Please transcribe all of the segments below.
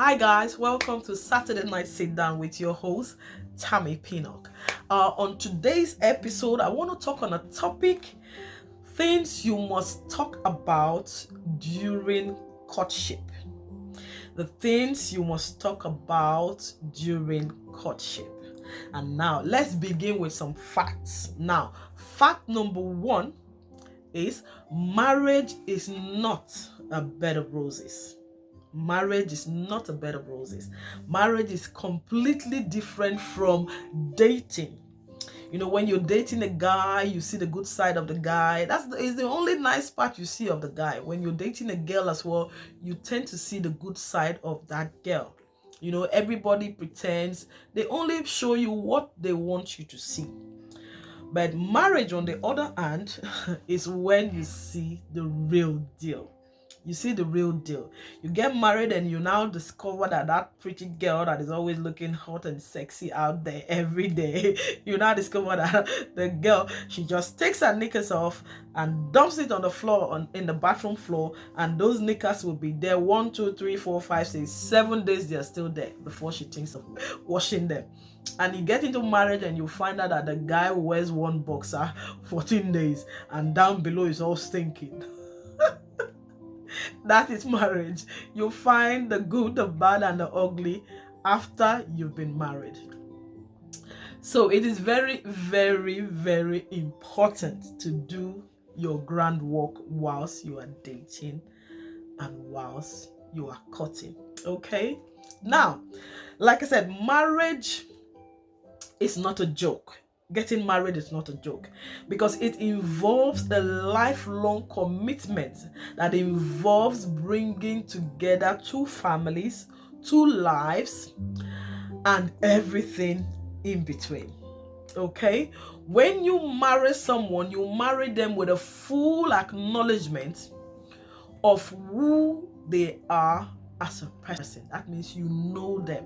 Hi guys, welcome to Saturday Night Sit Down with your host, Tammy Pinnock. On today's episode, I want to talk on a topic, things you must talk about during courtship. The things you must talk about during courtship. And now, let's begin with some facts. Now, fact number one is marriage is not a bed of roses. Marriage is not a bed of roses. Marriage is completely different from dating. When you're dating a guy, you see the good side of the guy. Is the only nice part you see of the guy. When you're dating a girl as well, you tend to see the good side of that girl. Everybody pretends. They only show you what they want you to see. But marriage, on the other hand, is when you see the real deal. You see the real deal. You get married and you now discover that pretty girl that is always looking hot and sexy out there every day, you now discover that the girl, she just takes her knickers off and dumps it on the floor, in the bathroom floor, and those knickers will be there 1, 2, 3, 4, 5, 6, 7 days they are still there before she thinks of washing them. And you get into marriage and you find out that the guy wears one boxer 14 days and down below is all stinking. That is marriage. You find the good, the bad, and the ugly after you've been married. So it is very, very, very important to do your groundwork whilst you are dating and whilst you are courting. Okay? Now, like I said, marriage is not a joke. Getting married is not a joke because it involves a lifelong commitment that involves bringing together two families, two lives, and everything in between. Okay? When you marry someone, you marry them with a full acknowledgement of who they are as a person. That means you know them.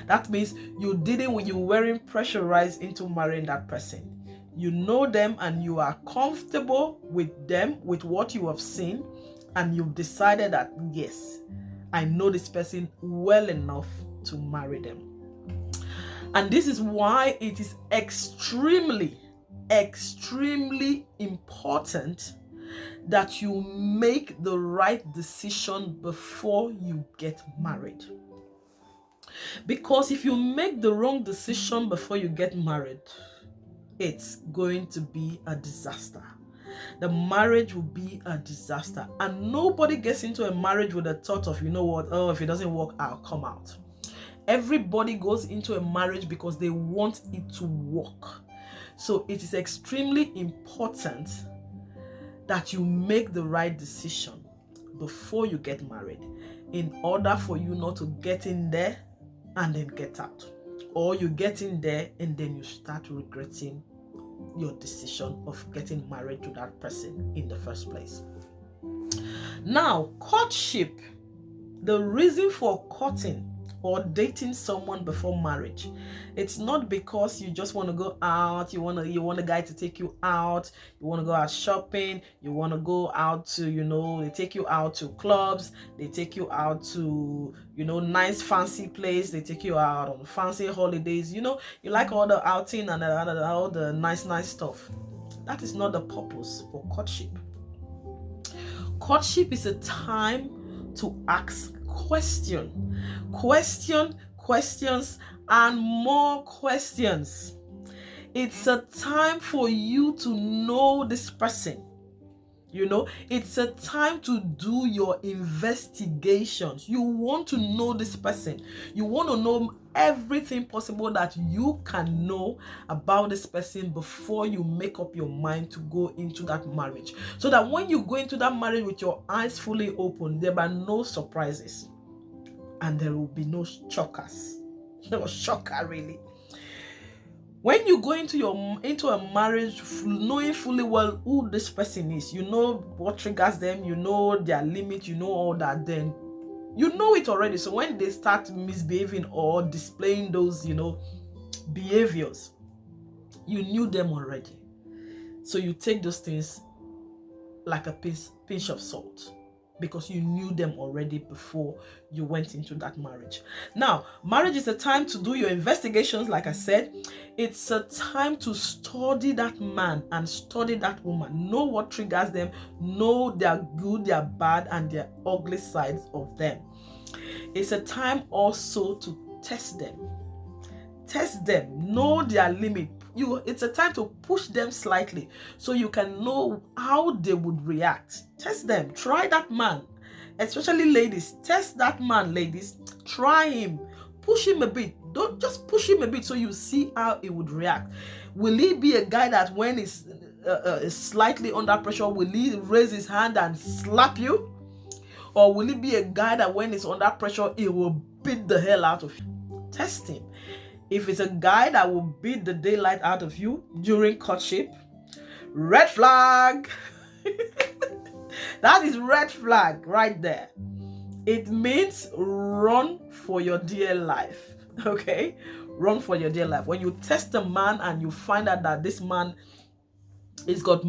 That means you weren't pressurized into marrying that person. You know them and you are comfortable with them, with what you have seen, and you've decided that, yes, I know this person well enough to marry them. And this is why it is extremely, extremely important that you make the right decision before you get married. Because if you make the wrong decision before you get married, it's going to be a disaster. The marriage will be a disaster. And nobody gets into a marriage with the thought of, if it doesn't work, I'll come out. Everybody goes into a marriage because they want it to work. So it is extremely important that you make the right decision before you get married in order for you not to get in there and then get out, or you get in there and then you start regretting your decision of getting married to that person in the first place. Now, courtship, the reason for courting or dating someone before marriage, it's not because you just want to go out, you want a guy to take you out, you want to go out shopping, you want to go out to, they take you out to clubs, they take you out to, nice fancy place, they take you out on fancy holidays, you like all the outing and all the nice stuff. That is not the purpose for courtship. Courtship is a time to ask questions, and more questions. It's a time for you to know this person. It's a time to do your investigations. You want to know this person. You want to know everything possible that you can know about this person before you make up your mind to go into that marriage. So that when you go into that marriage with your eyes fully open, there are no surprises. And there will be no shockers. No shocker, really. When you go into a marriage knowing fully well who this person is, you know what triggers them, you know their limit, you know all that, then you know it already. So when they start misbehaving or displaying those, behaviors, you knew them already. So you take those things like a pinch of salt. because you knew them already before you went into that marriage. Now, marriage is a time to do your investigations, like I said. It's a time to study that man and study that woman. Know what triggers them, know their good, their bad, and their ugly sides of them. It's a time also to test them. Test them, know their limit. It's a time to push them slightly so you can know how they would react. Test them. Try that man, especially ladies. Test that man, ladies. Try him. Push him a bit. Don't just push him a bit so you see how he would react. Will he be a guy that when he's slightly under pressure, will he raise his hand and slap you? Or will he be a guy that when he's under pressure, he will beat the hell out of you? Test him. If it's a guy that will beat the daylight out of you during courtship, red flag. That is red flag right there. It means run for your dear life. Okay? Run for your dear life. When you test a man and you find out that this man has got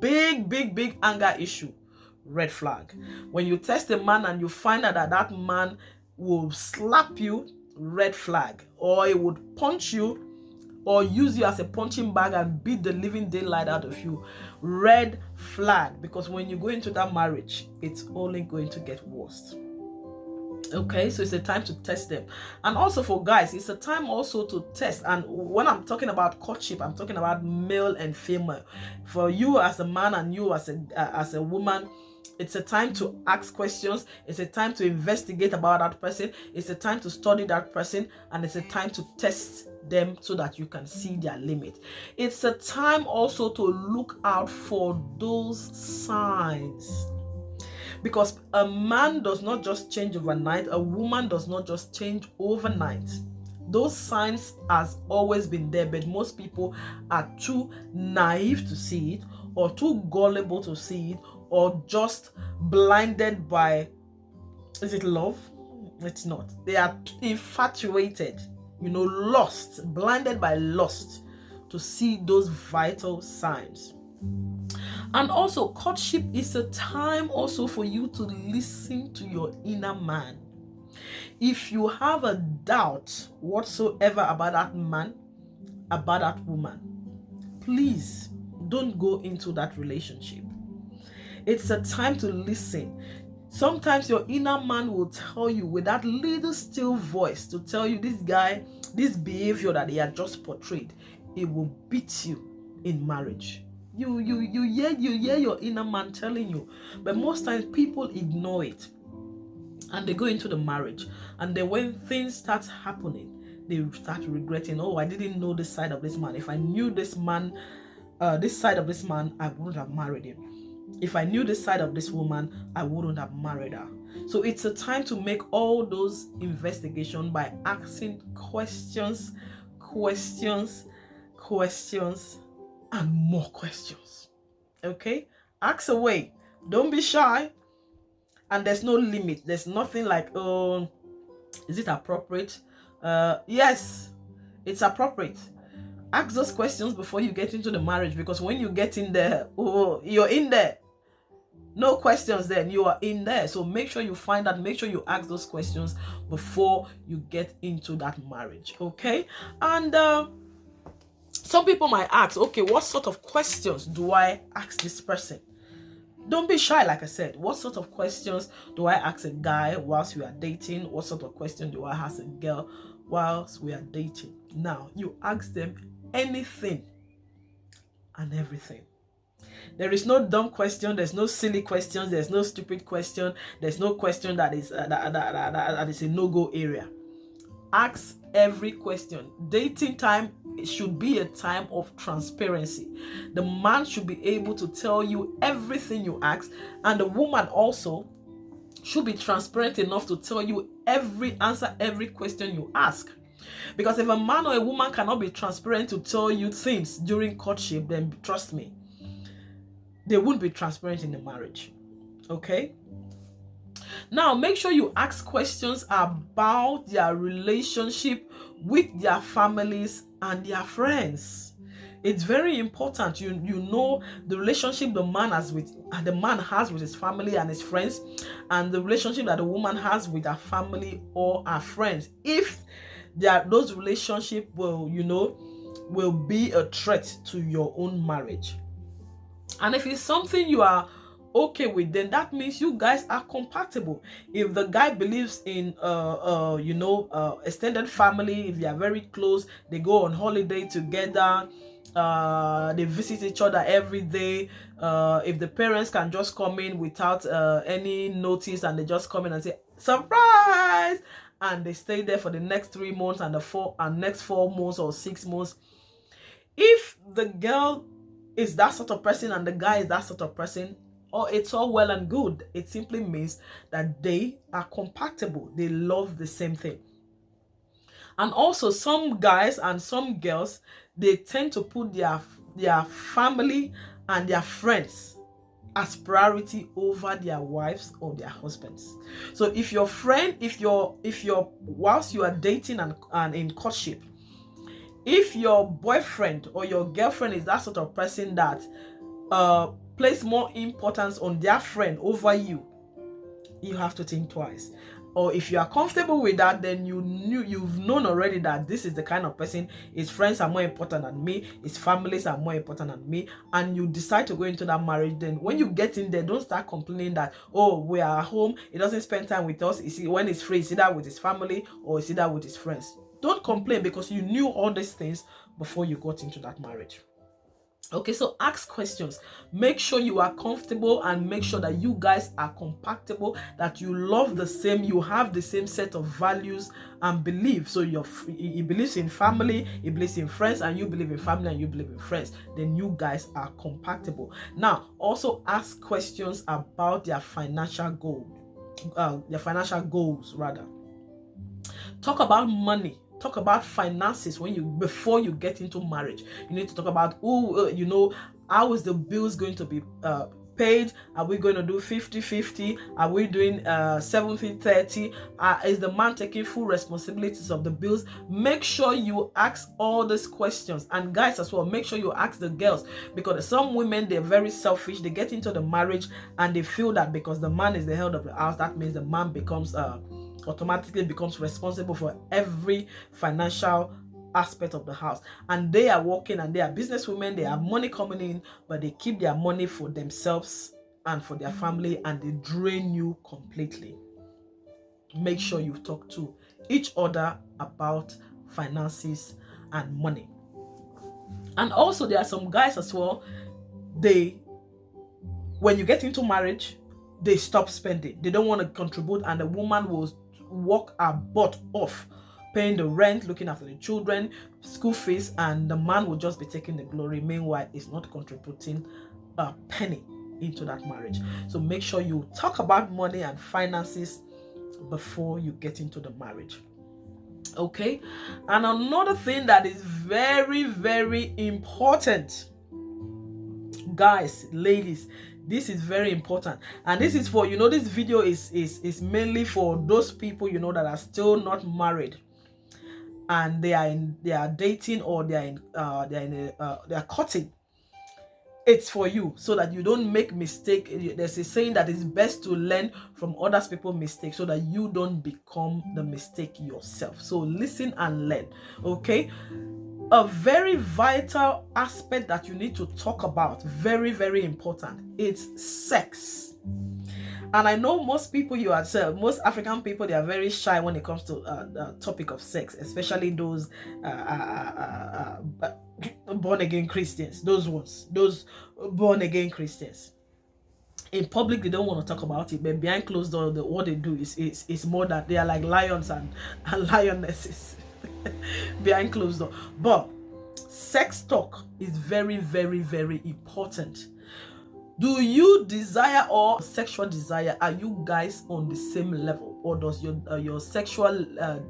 big anger issue, red flag. When you test a man and you find out that that man will slap you, red flag. Or he would punch you or use you as a punching bag and beat the living daylight out of you, red flag. Because when you go into that marriage, it's only going to get worse. Okay, so it's a time to test them. And also for guys, it's a time also to test. And when I'm talking about courtship, I'm talking about male and female. For you as a man and you as a woman, it's a time to ask questions. It's a time to investigate about that person. It's a time to study that person. And it's a time to test them so that you can see their limit. It's a time also to look out for those signs. Because a man does not just change overnight. A woman does not just change overnight. Those signs has always been there, but most people are too naive to see it, or too gullible to see it, or just blinded by, is it love? It's not. They are infatuated, lost, blinded by lust to see those vital signs. And also, courtship is a time also for you to listen to your inner man. If you have a doubt whatsoever about that man, about that woman, please don't go into that relationship. It's a time to listen. Sometimes your inner man will tell you with that little still voice to tell you this guy, this behavior that he had just portrayed, it will beat you in marriage. You hear your inner man telling you, but most times people ignore it and they go into the marriage, and then when things start happening, they start regretting, oh, I didn't know this side of this man. If I knew this man, this side of this man, I wouldn't have married him. If I knew this side of this woman, I wouldn't have married her. So it's a time to make all those investigations by asking questions, and more questions. Okay? Ask away. Don't be shy. And there's no limit. There's nothing like, oh, is it appropriate? Yes, it's appropriate. Ask those questions before you get into the marriage, because when you get in there, oh, you're in there. No questions then, you are in there. So make sure you find out, make sure you ask those questions before you get into that marriage. Okay? And some people might ask, okay, what sort of questions do I ask this person? Don't be shy, like I said. What sort of questions do I ask a guy whilst we are dating? What sort of question do I ask a girl whilst we are dating? Now, you ask them anything and everything. There is no dumb question. There's no silly questions. There's no stupid question. There's no question that is that is a no-go area. Ask every question. Dating time should be a time of transparency. The man should be able to tell you everything you ask, and the woman also should be transparent enough to tell you answer every question you ask. Because if a man or a woman cannot be transparent to tell you things during courtship, then trust me, they won't be transparent in the marriage. Okay? Now, make sure you ask questions about their relationship with their families and their friends. It's very important. You know the relationship the man has with his family and his friends, and the relationship that the woman has with her family or her friends. If those relationships will be a threat to your own marriage. And if it's something you are okay with, then that means you guys are compatible. If the guy believes in extended family, if they are very close, they go on holiday together, they visit each other every day, if the parents can just come in without any notice, and they just come in and say surprise, and they stay there for the next 3 months and next 4 months or 6 months. If the girl is that sort of person and the guy is that sort of person, or it's all well and good, it simply means that they are compatible. They love the same thing. And also, some guys and some girls, they tend to put their family and their friends as priority over their wives or their husbands. So if your friend, if you're whilst you are dating and in courtship, if your boyfriend or your girlfriend is that sort of person that place more importance on their friend over you, you have to think twice. Or if you are comfortable with that, then you've known already that this is the kind of person, his friends are more important than me, his families are more important than me, and you decide to go into that marriage. Then when you get in there, don't start complaining that, oh, we are at home, he doesn't spend time with us. When he's free, it's either with his family or it's either with his friends. Don't complain, because you knew all these things before you got into that marriage. Okay, so ask questions. Make sure you are comfortable, and make sure that you guys are compatible, that you love the same, you have the same set of values and beliefs. So he believes in family, he believes in friends, and you believe in family and you believe in friends. Then you guys are compatible. Now, also ask questions about their financial goals rather. Talk about money. Talk about finances before you get into marriage. You need to talk about how is the bills going to be paid? Are we going to do 50-50? Are we doing 70-30? Is the man taking full responsibilities of the bills? Make sure you ask all these questions. And guys as well, make sure you ask the girls, because some women, they're very selfish. They get into the marriage and they feel that because the man is the head of the house, that means the man automatically becomes responsible for every financial aspect of the house. And they are working and they are businesswomen, they have money coming in, but they keep their money for themselves and for their family, and they drain you completely. Make sure you talk to each other about finances and money. And also, there are some guys as well, when you get into marriage, they stop spending. They don't want to contribute, and the woman will work her butt off paying the rent, looking after the children, school fees, and the man will just be taking the glory. Meanwhile, he's not contributing a penny into that marriage. So make sure you talk about money and finances before you get into the marriage. Okay? And another thing that is very, very important, guys, ladies, this is very important, and this is for this video is mainly for those people that are still not married, and they are dating, or they are courting. It's for you, so that you don't make mistake. There's a saying that it's best to learn from other people's mistakes, so that you don't become the mistake yourself. So listen and learn. Okay? A very vital aspect that you need to talk about, very, very important, it's sex. And I know most African people, they are very shy when it comes to the topic of sex, especially those born again Christians, those born again Christians. In public, they don't want to talk about it, but behind closed doors, what they do is more that they are like lions and lionesses. Behind closed door. But sex talk is very, very, very important. Do you desire, or sexual desire, are you guys on the same level, or does your sexual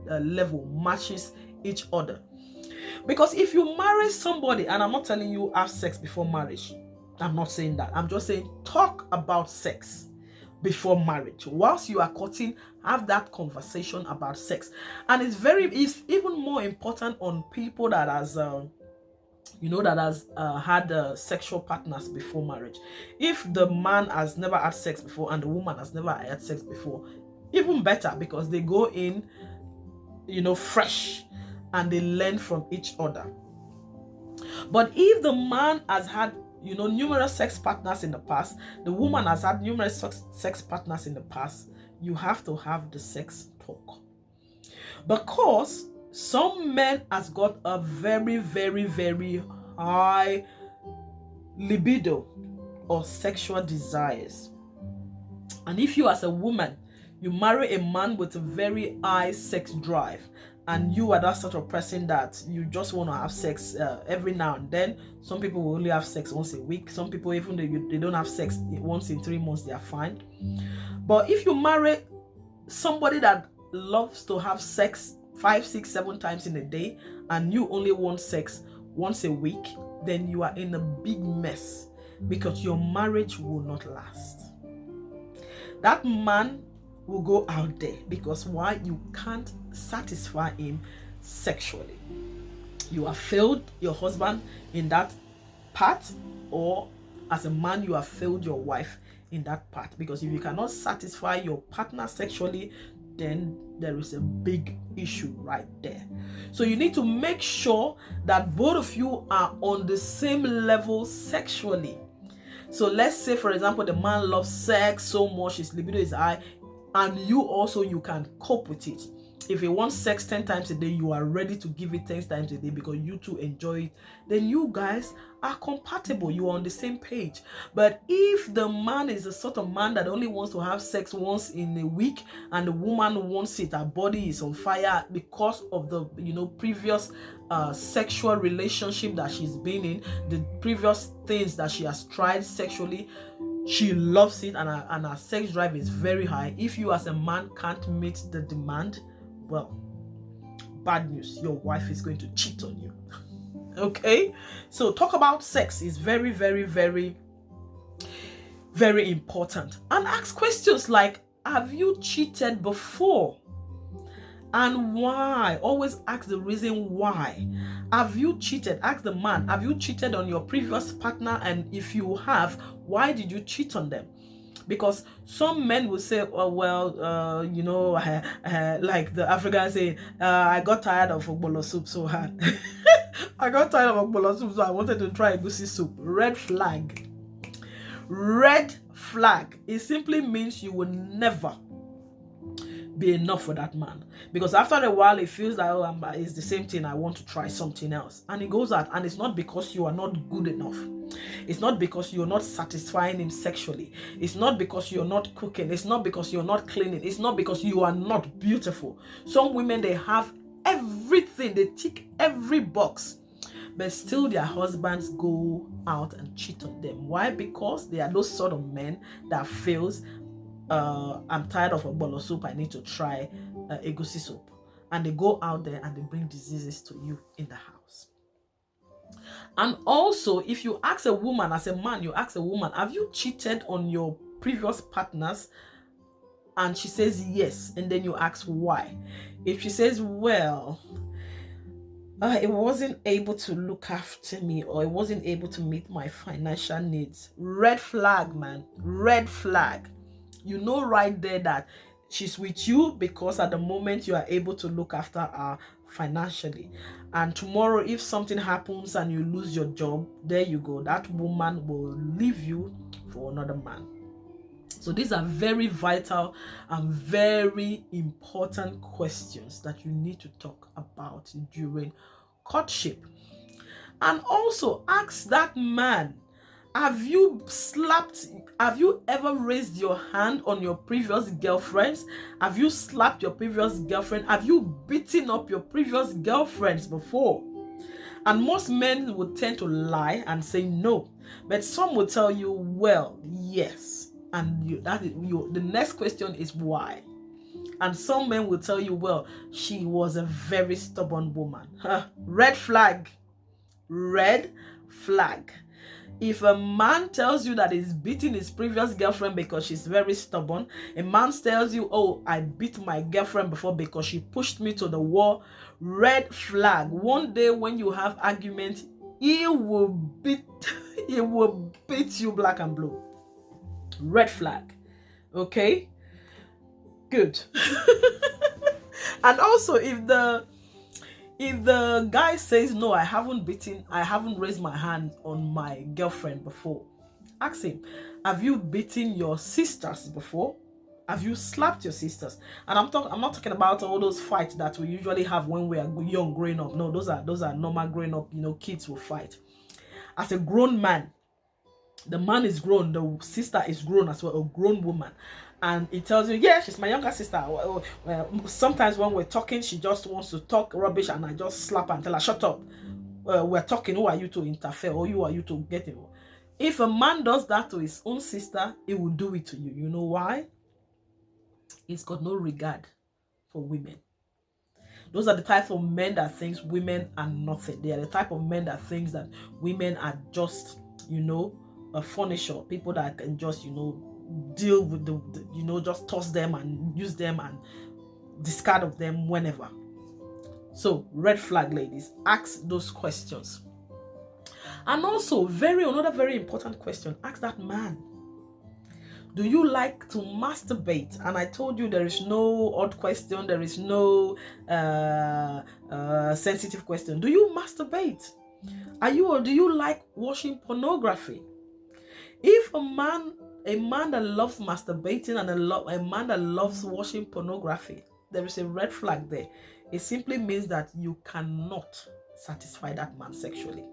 level matches each other? Because if you marry somebody, and I'm not telling you have sex before marriage, I'm not saying that, I'm just saying talk about sex before marriage. Whilst you are courting, have that conversation about sex. And it's even more important on people that that has had sexual partners before marriage. If the man has never had sex before and the woman has never had sex before, even better, because they go in, fresh, and they learn from each other. But if the man has had numerous sex partners in the past, the woman has had numerous sex partners in the past, you have to have the sex talk. Because some men has got a very, very, very high libido or sexual desires. And if you as a woman, you marry a man with a very high sex drive, and you are that sort of person that you just want to have sex every now and then. Some people will only have sex once a week. Some people, even they don't have sex once in 3 months, they are fine. But if you marry somebody that loves to have sex 5, 6, 7 times in a day, and you only want sex once a week, then you are in a big mess, because your marriage will not last. That man will go out there, because why? You can't satisfy him sexually. You have failed your husband in that part, or as a man, you have failed your wife in that part, because if you cannot satisfy your partner sexually, then there is a big issue right there. So you need to make sure that both of you are on the same level sexually. So let's say, for example, the man loves sex so much, his libido is high, and you can cope with it. If he wants sex 10 times a day, you are ready to give it 10 times a day because you two enjoy it. Then you guys are compatible. You are on the same page. But if the man is the sort of man that only wants to have sex once in a week, and the woman wants it, her body is on fire because of the previous sexual relationship that she's been in, the previous things that she has tried sexually, she loves it, and her sex drive is very high. If you as a man can't meet the demand, well, bad news, your wife is going to cheat on you. Okay, so talk about sex is very, very, very, very important. And ask questions like, have you cheated before? And why? Always ask the reason why. Have you cheated? Ask the man, have you cheated on your previous partner? And if you have, why did you cheat on them? Because some men will say, oh, well, like the Africans say, I got tired of ogbolo soup so hard. I got tired of ogbolo soup, so I wanted to try egusi soup. Red flag. Red flag. It simply means you will never be enough for that man, because after a while it feels like, oh, it's the same thing, I want to try something else, and it goes out. And it's not because you are not good enough, it's not because you're not satisfying him sexually, it's not because you're not cooking, it's not because you're not cleaning, it's not because you are not beautiful. Some women, they have everything, they tick every box, but still their husbands go out and cheat on them. Why? Because they are those sort of men that feels, I'm tired of a bowl of soup, I need to try egusi soup. And they go out there and they bring diseases to you in the house. And also, if you ask a woman, as a man, you ask a woman, have you cheated on your previous partners? And she says yes. And then you ask why. If she says, well, it wasn't able to look after me, or it wasn't able to meet my financial needs. Red flag, man. Red flag. You know right there that she's with you because at the moment you are able to look after her financially. And tomorrow, if something happens and you lose your job, there you go. That woman will leave you for another man. So these are very vital and very important questions that you need to talk about during courtship. And also ask that man, have you ever raised your hand on your previous girlfriends? Have you slapped your previous girlfriend? Have you beaten up your previous girlfriends before? And most men would tend to lie and say no, but some will tell you, well, yes. And the next question is why. And some men will tell you, well, she was a very stubborn woman. Red flag. Red flag. If a man tells you that he's beating his previous girlfriend because she's very stubborn, a man tells you, oh, I beat my girlfriend before because she pushed me to the wall, red flag. One day when you have argument, he will beat he will beat you black and blue. Red flag. Okay, good. And also, if the guy says, no, I haven't raised my hand on my girlfriend before, ask him, have you beaten your sisters before? Have you slapped your sisters? And I'm not talking about all those fights that we usually have when we are young growing up. No, those are normal growing up, kids will fight. As a grown man, the man is grown, the sister is grown as well, a grown woman, and it tells you, yeah, she's my younger sister. Sometimes when we're talking, she just wants to talk rubbish, and I just slap her and tell her, shut up. We're talking. Who are you to interfere, or who are you to get involved? If a man does that to his own sister, he will do it to you. You know why? He's got no regard for women. Those are the type of men that thinks women are nothing. They are the type of men that thinks that women are just, a furniture, people that can just, deal with just toss them and use them and discard of them whenever. So, red flag, ladies, ask those questions. And also, another very important question, ask that man, do you like to masturbate? And I told you there is no odd question, there is no sensitive question. Do you masturbate? Do you like watching pornography? If a man that loves masturbating and a man that loves watching pornography, there is a red flag there. It simply means that you cannot satisfy that man sexually.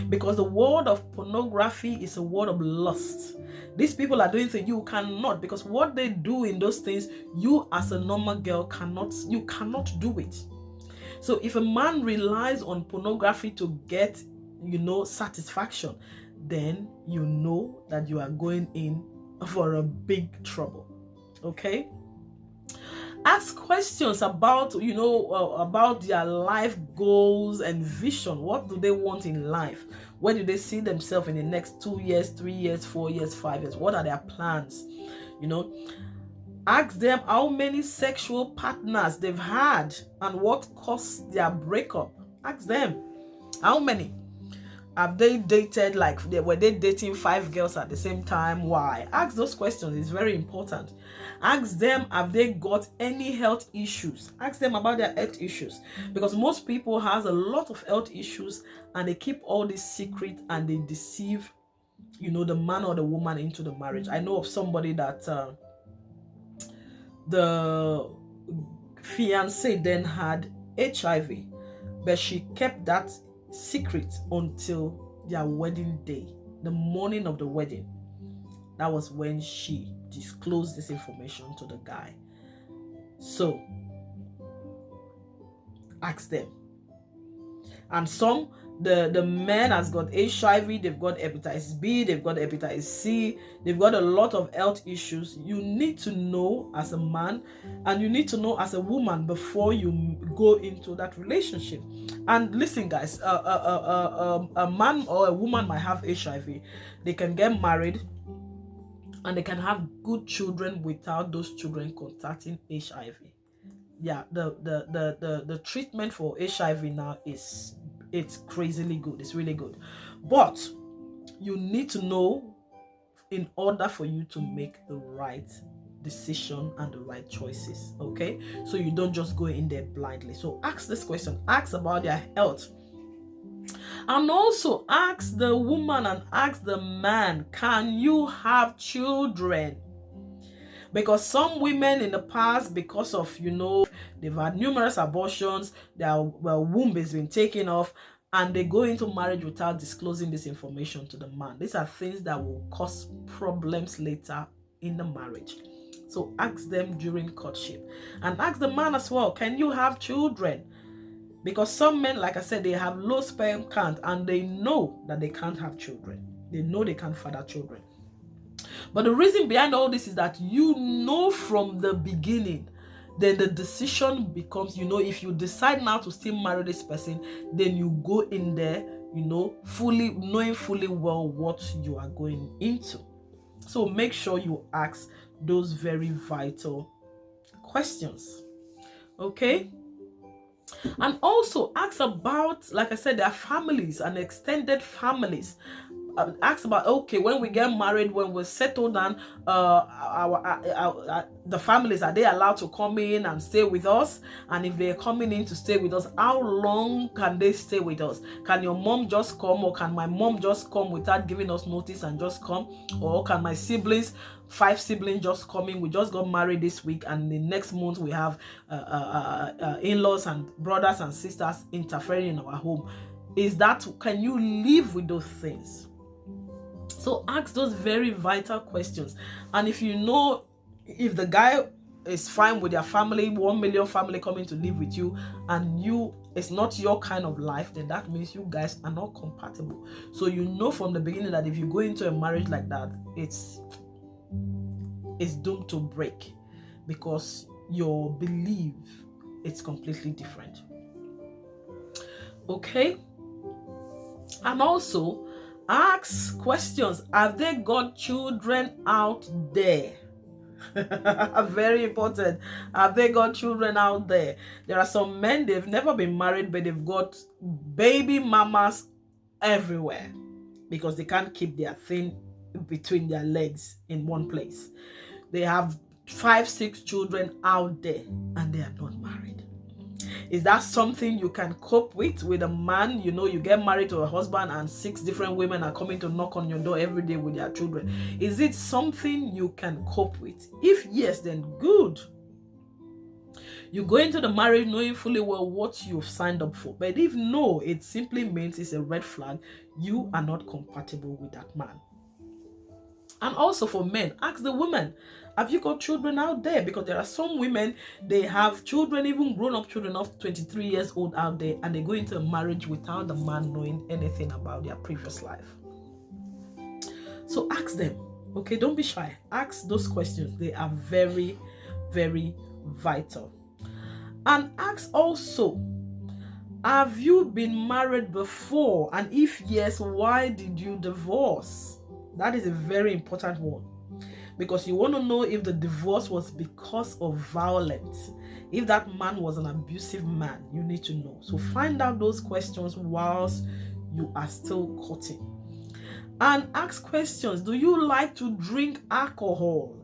Because the word of pornography is a word of lust. These people are doing things you cannot, because what they do in those things, you as a normal girl cannot do it. So if a man relies on pornography to get, satisfaction, then you know that you are going in for a big trouble. Okay? Ask questions about, about their life goals and vision. What do they want in life? Where do they see themselves in the next 2 years, 3 years, 4 years, 5 years? What are their plans? Ask them how many sexual partners they've had and what caused their breakup. Ask them, how many? Have they dated, were they dating 5 girls at the same time? Why? Ask those questions. It's very important. Ask them, have they got any health issues? Ask them about their health issues. Because most people has a lot of health issues and they keep all this secret and they deceive, the man or the woman into the marriage. I know of somebody that the fiancé then had HIV, but she kept that secret until their wedding day, the morning of the wedding. That was when she disclosed this information to the guy. So ask them. And some, the man has got HIV, they've got hepatitis B, they've got hepatitis C, they've got a lot of health issues. You need to know as a man and you need to know as a woman before you go into that relationship. And listen, guys, a man or a woman might have HIV. They can get married and they can have good children without those children contacting HIV. Yeah, the treatment for HIV now it's crazily good. It's really good. But you need to know in order for you to make the right decision and the right choices. Okay? So you don't just go in there blindly. So ask this question. Ask about their health. And also ask the woman and ask the man, can you have children? Because some women in the past, because of, they've had numerous abortions, their womb has been taken off, and they go into marriage without disclosing this information to the man. These are things that will cause problems later in the marriage. So ask them during courtship. And ask the man as well, can you have children? Because some men, like I said, they have low sperm count and they know that they can't have children. They know they can't father children. But the reason behind all this is that from the beginning, then the decision becomes, if you decide now to still marry this person, then you go in there, knowing fully well what you are going into. So make sure you ask those very vital questions. Okay? And also ask about, like I said, their families and extended families. Ask about, okay, when we get married, when we settle down, the families, are they allowed to come in and stay with us? And if they're coming in to stay with us, how long can they stay with us? Can your mom just come, or can my mom just come without giving us notice and just come? Or can my siblings, 5 siblings, just come in? We just got married this week, and the next month we have in-laws and brothers and sisters interfering in our home. Can you live with those things? So ask those very vital questions. And if you know, if the guy is fine with their family, 1 million family coming to live with you, and it's not your kind of life, then that means you guys are not compatible. So you know from the beginning that if you go into a marriage like that, it's doomed to break, because your belief is completely different. Okay? And also ask questions. Have they got children out there? Very important. Have they got children out there? There are some men, they've never been married, but they've got baby mamas everywhere because they can't keep their thing between their legs in one place. They have 5, 6 children out there and they are not married. Is that something you can cope with a man? You know, you get married to a husband and 6 different women are coming to knock on your door every day with their children. Is it something you can cope with? If yes, then good. You go into the marriage knowing fully well what you've signed up for. But if no, it simply means it's a red flag. You are not compatible with that man. And also for men, ask the woman, have you got children out there? Because there are some women, they have children, even grown-up children of 23 years old out there, and they go into a marriage without the man knowing anything about their previous life. So ask them, okay? Don't be shy. Ask those questions. They are very, very vital. And ask also, have you been married before? And if yes, why did you divorce? That is a very important one, because you want to know if the divorce was because of violence. If that man was an abusive man, you need to know. So find out those questions whilst you are still courting. And ask questions. Do you like to drink alcohol?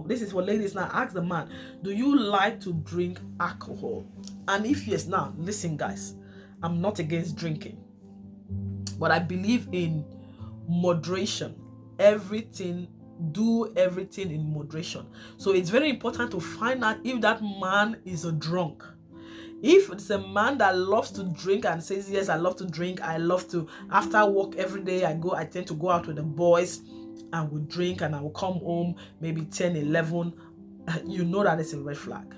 This is for ladies now. Ask the man, do you like to drink alcohol? And if yes, now listen guys, I'm not against drinking, but I believe in moderation. Do everything in moderation. So it's very important to find out if that man is a drunk. If it's a man that loves to drink and says, yes, I love to drink, I love to, after work every day, I tend to go out with the boys and we drink, and I will come home maybe 10, 11, you know that it's a red flag.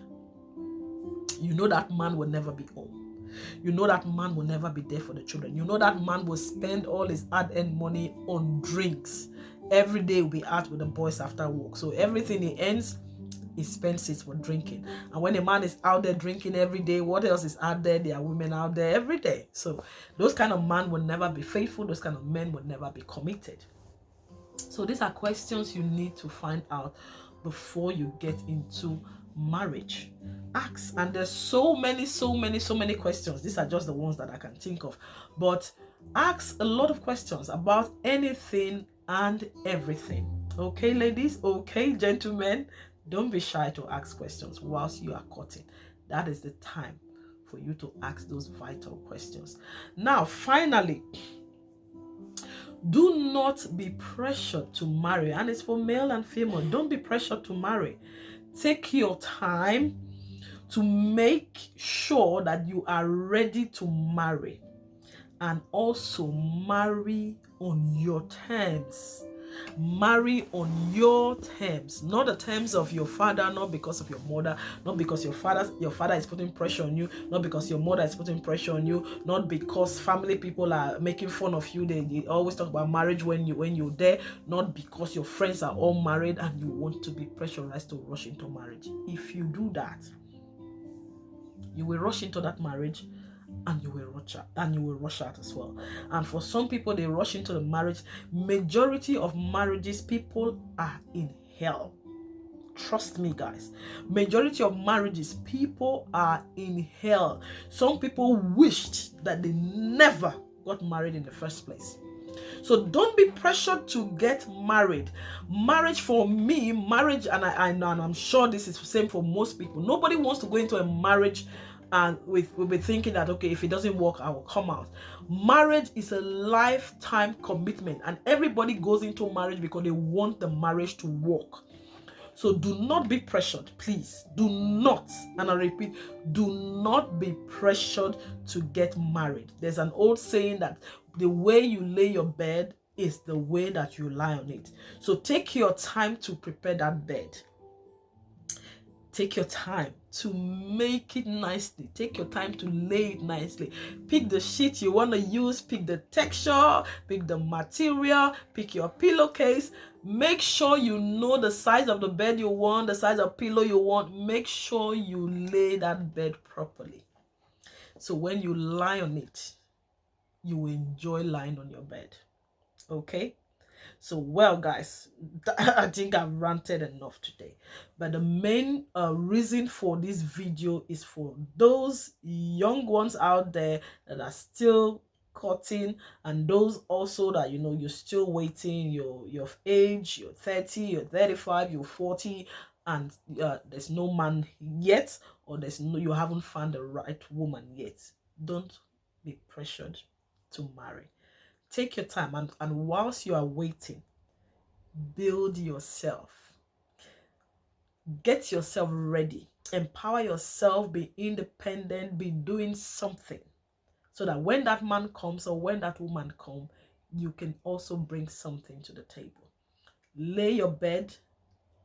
You know that man will never be home. You know that man will never be there for the children. You know that man will spend all his hard-earned money on drinks. Every day will be out with the boys after work. So everything he earns, he spends it for drinking. And when a man is out there drinking every day, what else is out there? There are women out there every day. So those kind of men will never be faithful. Those kind of men will never be committed. So these are questions you need to find out before you get into marriage. Ask, and there's so many questions. These are just the ones that I can think of, but ask a lot of questions about anything and everything. Okay, ladies? Okay, gentlemen? Don't be shy to ask questions whilst you are courting. That is the time for you to ask those vital questions. Now, finally, do not be pressured to marry. And it's for male and female. Don't be pressured to marry. Take your time to make sure that you are ready to marry, and also marry on your terms. Marry on your terms, not the terms of your father, not because of your mother, not because your father is putting pressure on you, not because your mother is putting pressure on you, not because family people are making fun of you. They always talk about marriage when you're there, not because your friends are all married and you want to be pressurized to rush into marriage. If you do that, you will rush into that marriage and you will rush out as well. And for some people, they rush into the marriage. Majority of marriages, people are in hell. Trust me, guys. Majority of marriages, people are in hell. Some people wished that they never got married in the first place. So don't be pressured to get married. Marriage, for me, marriage, and I'm sure this is the same for most people. Nobody wants to go into a marriage and we'll be thinking that, okay, if it doesn't work, I will come out. Marriage is a lifetime commitment, and everybody goes into marriage because they want the marriage to work. So do not be pressured, please. Do not, and I repeat, do not be pressured to get married. There's an old saying that the way you lay your bed is the way that you lie on it. So take your time to prepare that bed. Take your time to make it nicely. Take your time to lay it nicely. Pick the sheet you want to use, pick the texture, pick the material, pick your pillowcase. Make sure you know the size of the bed you want, the size of pillow you want. Make sure you lay that bed properly. So when you lie on it, you will enjoy lying on your bed. Okay? So, well, guys, I think I've ranted enough today. But the main reason for this video is for those young ones out there that are still courting, and those also that, you know, you're still waiting, you're of age, you're 30, you're 35, you're 40, and there's no man yet, or you haven't found the right woman yet. Don't be pressured to marry. Take your time, and whilst you are waiting, build yourself. Get yourself ready. Empower yourself. Be independent. Be doing something so that when that man comes or when that woman comes, you can also bring something to the table. Lay your bed,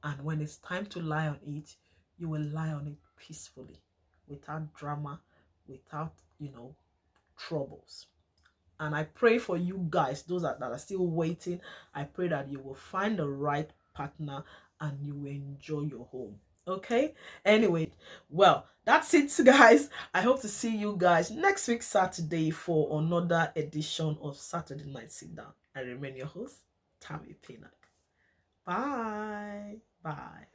and when it's time to lie on it, you will lie on it peacefully, without drama, without, troubles. And I pray for you guys, those that are still waiting. I pray that you will find the right partner and you will enjoy your home. Okay? Anyway, well, that's it, guys. I hope to see you guys next week, Saturday, for another edition of Saturday Night Sit Down. I remain your host, Tammy Pinnock. Bye. Bye.